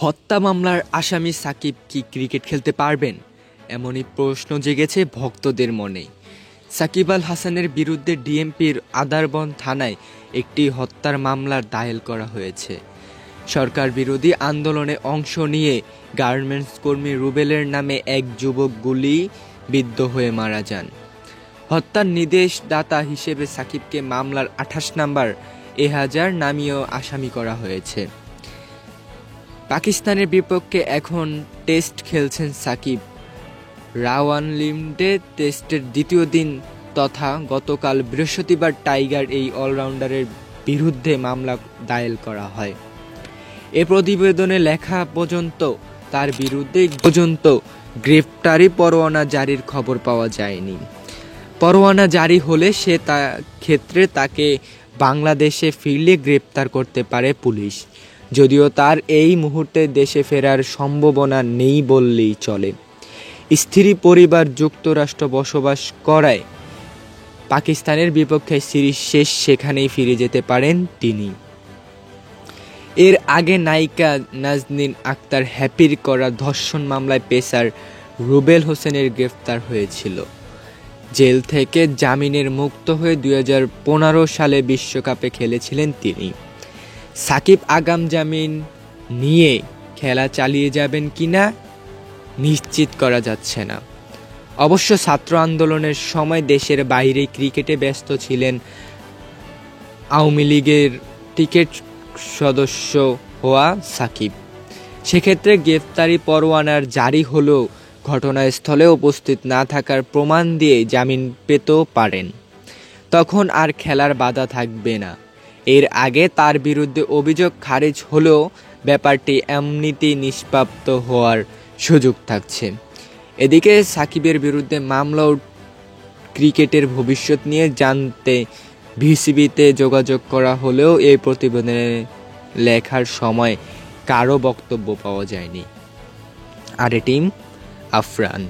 হত্যা মামলার আসামি সাকিব কি ক্রিকেট খেলতে পারবেন? এমনই প্রশ্ন জেগেছে ভক্তদের মনে। সাকিব আল হাসানের বিরুদ্ধে ডিএমপির আদারবন থানায় একটি হত্যার মামলার দায়ের করা হয়েছে। সরকার বিরোধী আন্দোলনে অংশ নিয়ে গার্মেন্টস কর্মী রুবেলের নামে এক যুবক গুলিবিদ্ধ হয়ে মারা যান। হত্যার নির্দেশদাতা হিসেবে সাকিবকে মামলার 28 নম্বর এজাহার নামিয়েও আসামি করা হয়েছে। পাকিস্তানের বিপক্ষে এখন টেস্ট খেলছেন সাকিব। রাওয়ালপিন্ডি টেস্টের দ্বিতীয় দিন তথা গতকাল বৃহস্পতিবার টাইগার এই অলরাউন্ডারের বিরুদ্ধে মামলা দায়ের করা হয়। এ প্রতিবেদনে লেখা পর্যন্ত তার বিরুদ্ধে পর্যন্ত গ্রেফতারি পরোয়ানা জারির খবর পাওয়া যায়নি। পরোয়ানা জারি হলে ক্ষেত্রে তাকে বাংলাদেশে ফিরলে গ্রেপ্তার করতে পারে পুলিশ, যদিও তার এই মুহূর্তে দেশে ফেরার সম্ভাবনা নেই বললেই চলে। স্ত্রী পরিবার যুক্তরাষ্ট্র বসবাস করায় পাকিস্তানের বিপক্ষে সিরিজ শেষ সেখানেই ফিরে যেতে পারেন তিনি। এর আগে নায়িকা নাজনীন আক্তার হ্যাপির করা ধর্ষণ মামলায় পেসার রুবেল হোসেনের গ্রেফতার হয়েছিল। জেল থেকে জামিনের মুক্ত হয়ে 2015 সালে বিশ্বকাপে খেলেছিলেন তিনি। সাকিব আগাম জামিন নিয়ে খেলা চালিয়ে যাবেন কিনা নিশ্চিত করা যাচ্ছে না। অবশ্য ছাত্র আন্দোলনের সময় দেশের বাইরে ক্রিকেটে ব্যস্ত ছিলেন। আওয়ামী লীগের টিকেট সদস্য হওয়া সাকিব। সেক্ষেত্রে গ্রেফতারি পরোয়ানার জারি হলেও ঘটনাস্থলে উপস্থিত না থাকার প্রমাণ দিয়ে জামিন পেতেও পারেন। তখন আর খেলার বাধা থাকবে না। এর আগে তার বিরুদ্ধে অভিযোগ খারিজ হলেও ব্যাপারটি এমনিতেই নিষ্পাপ্ত হওয়ার সুযোগ থাকছে। এদিকে সাকিবের বিরুদ্ধে মামলা ও ক্রিকেটের ভবিষ্যৎ নিয়ে জানতে বিসিবিতে যোগাযোগ করা হলেও এই প্রতিবেদনে লেখার সময় কারো বক্তব্য পাওয়া যায়নি। আর টিম আফরান।